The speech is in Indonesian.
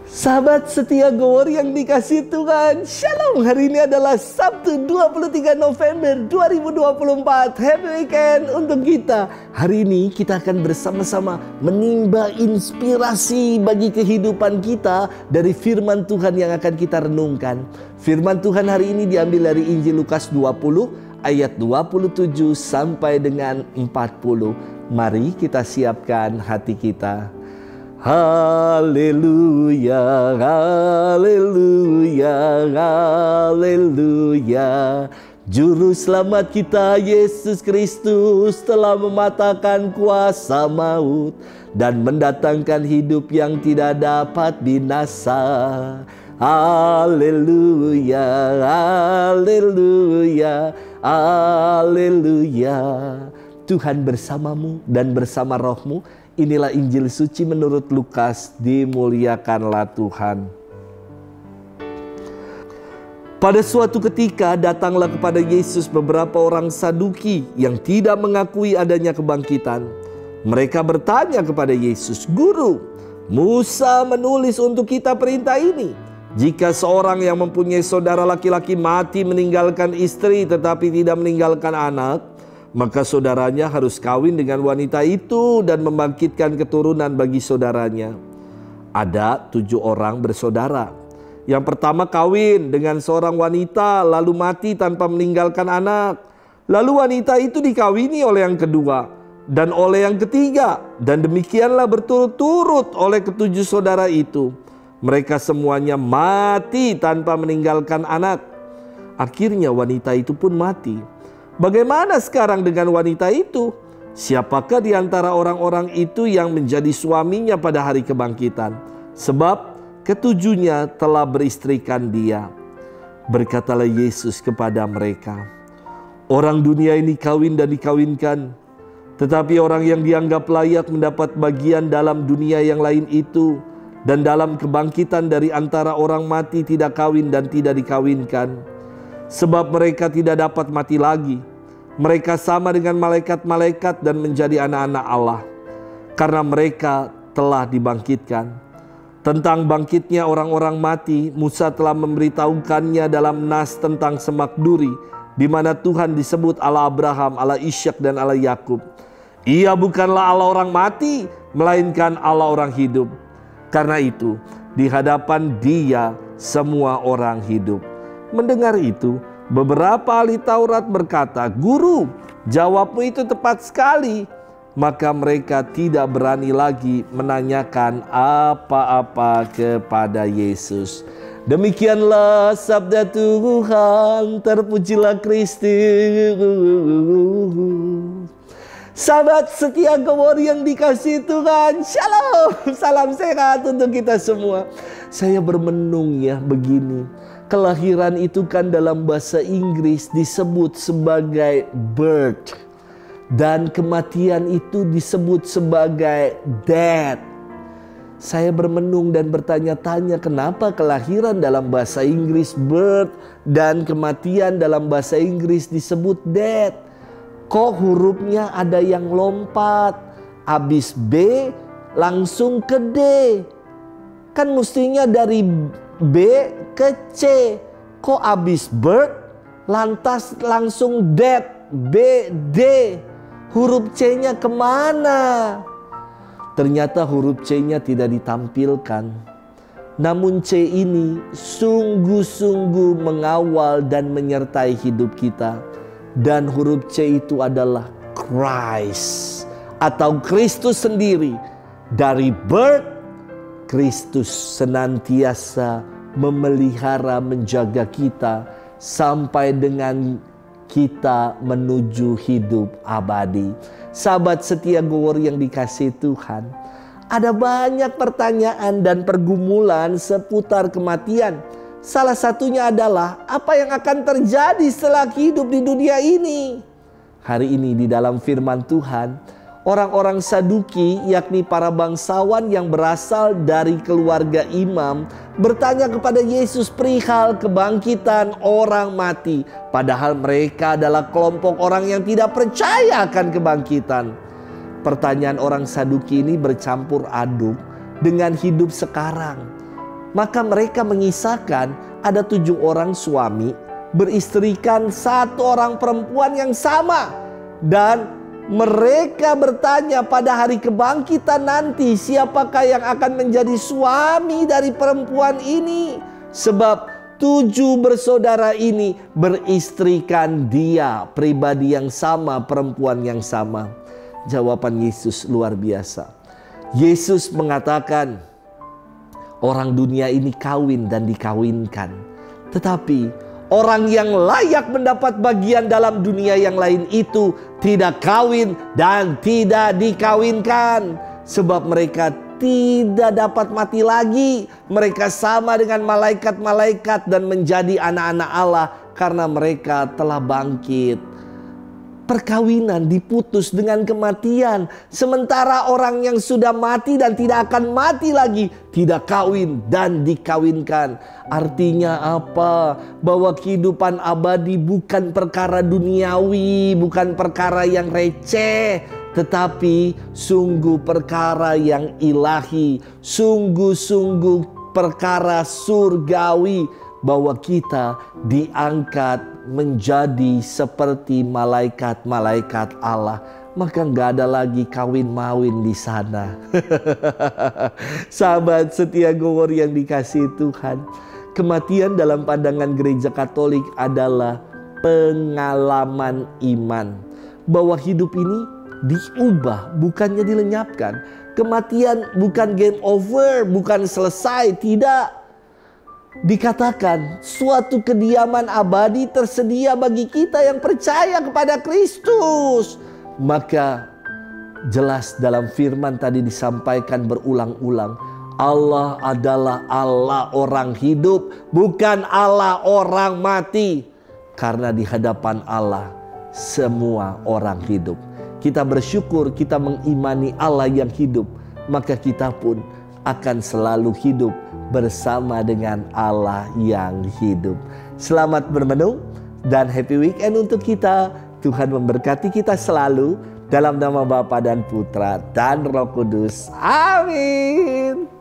Sahabat setia Gowor yang dikasihi Tuhan, Shalom. Hari ini adalah Sabtu 23 November 2024. Happy weekend untuk kita. Hari ini kita akan bersama-sama menimba inspirasi bagi kehidupan kita dari firman Tuhan yang akan kita renungkan. Firman Tuhan hari ini diambil dari Injil Lukas 20 ayat 27 sampai dengan 40. Mari kita siapkan hati kita. Haleluya, haleluya, haleluya. Juru selamat kita Yesus Kristus telah mematahkan kuasa maut dan mendatangkan hidup yang tidak dapat binasa. Haleluya, haleluya, haleluya. Tuhan bersamamu dan bersama rohmu. Inilah Injil suci menurut Lukas, dimuliakanlah Tuhan. Pada suatu ketika datanglah kepada Yesus beberapa orang Saduki yang tidak mengakui adanya kebangkitan. Mereka bertanya kepada Yesus, "Guru, Musa menulis untuk kita perintah ini. Jika seorang yang mempunyai saudara laki-laki mati meninggalkan istri tetapi tidak meninggalkan anak, maka saudaranya harus kawin dengan wanita itu dan membangkitkan keturunan bagi saudaranya. Ada 7 orang bersaudara. Yang pertama kawin dengan seorang wanita lalu mati tanpa meninggalkan anak. Lalu wanita itu dikawini oleh yang kedua dan oleh yang ketiga. Dan demikianlah berturut-turut oleh ke-7 saudara itu. Mereka semuanya mati tanpa meninggalkan anak. Akhirnya wanita itu pun mati. Bagaimana sekarang dengan wanita itu? Siapakah di antara orang-orang itu yang menjadi suaminya pada hari kebangkitan? Sebab ketujuhnya telah beristrikan dia." Berkatalah Yesus kepada mereka, "Orang dunia ini kawin dan dikawinkan, tetapi orang yang dianggap layak mendapat bagian dalam dunia yang lain itu, dan dalam kebangkitan dari antara orang mati tidak kawin dan tidak dikawinkan. Sebab mereka tidak dapat mati lagi. Mereka sama dengan malaikat-malaikat dan menjadi anak-anak Allah. Karena mereka telah dibangkitkan. Tentang bangkitnya orang-orang mati, Musa telah memberitahukannya dalam nas tentang semak duri, di mana Tuhan disebut Allah Abraham, Allah Ishak dan Allah Yakub. Ia bukanlah Allah orang mati, melainkan Allah orang hidup. Karena itu, di hadapan Dia semua orang hidup." Mendengar itu, beberapa ahli Taurat berkata, "Guru, jawabmu itu tepat sekali." Maka mereka tidak berani lagi menanyakan apa-apa kepada Yesus. Demikianlah sabda Tuhan, terpujilah Kristus. Sahabat setia Gowor yang dikasihi Tuhan, Shalom, salam sehat untuk kita semua. Saya bermenung ya begini. Kelahiran itu kan dalam bahasa Inggris disebut sebagai birth. Dan kematian itu disebut sebagai death. Saya bermenung dan bertanya-tanya kenapa kelahiran dalam bahasa Inggris birth dan kematian dalam bahasa Inggris disebut death. Kok hurufnya ada yang lompat, habis B langsung ke D. Kan mestinya dari B ke C. Kok abis birth lantas langsung death, B, D. Huruf C-nya kemana? Ternyata huruf C-nya tidak ditampilkan. Namun C ini sungguh-sungguh mengawal dan menyertai hidup kita. Dan huruf C itu adalah Christ atau Kristus sendiri. Dari birth, Kristus senantiasa memelihara, menjaga kita sampai dengan kita menuju hidup abadi. Sahabat setia Gowor yang dikasihi Tuhan, ada banyak pertanyaan dan pergumulan seputar kematian. Salah satunya adalah apa yang akan terjadi setelah hidup di dunia ini. Hari ini di dalam firman Tuhan, orang-orang Saduki, yakni para bangsawan yang berasal dari keluarga imam, bertanya kepada Yesus perihal kebangkitan orang mati. Padahal mereka adalah kelompok orang yang tidak percaya akan kebangkitan. Pertanyaan orang Saduki ini bercampur aduk dengan hidup sekarang. Maka mereka mengisahkan ada 7 orang suami beristrikan 1 orang perempuan yang sama. Dan mereka bertanya pada hari kebangkitan nanti, siapakah yang akan menjadi suami dari perempuan ini? Sebab 7 bersaudara ini beristrikan dia, pribadi yang sama, perempuan yang sama. Jawaban Yesus luar biasa. Yesus mengatakan, orang dunia ini kawin dan dikawinkan, tetapi orang yang layak mendapat bagian dalam dunia yang lain itu tidak kawin dan tidak dikawinkan. Sebab mereka tidak dapat mati lagi. Mereka sama dengan malaikat-malaikat dan menjadi anak-anak Allah karena mereka telah bangkit. Perkawinan diputus dengan kematian. Sementara orang yang sudah mati dan tidak akan mati lagi tidak kawin dan dikawinkan. Artinya apa? Bahwa kehidupan abadi bukan perkara duniawi, bukan perkara yang receh, tetapi sungguh perkara yang ilahi, sungguh-sungguh perkara surgawi. Bahwa kita diangkat menjadi seperti malaikat-malaikat Allah. Maka nggak ada lagi kawin-mawin di sana. Sahabat setia Gowor yang dikasihi Tuhan, kematian dalam pandangan gereja Katolik adalah pengalaman iman. Bahwa hidup ini diubah, bukannya dilenyapkan. Kematian bukan game over, bukan selesai, tidak. Dikatakan suatu kediaman abadi tersedia bagi kita yang percaya kepada Kristus. Maka jelas dalam firman tadi disampaikan berulang-ulang, Allah adalah Allah orang hidup, bukan Allah orang mati. Karena di hadapan Allah semua orang hidup. Kita bersyukur, kita mengimani Allah yang hidup, maka kita pun akan selalu hidup bersama dengan Allah yang hidup. Selamat bermenung dan happy weekend untuk kita. Tuhan memberkati kita selalu dalam nama Bapa dan Putra dan Roh Kudus. Amin.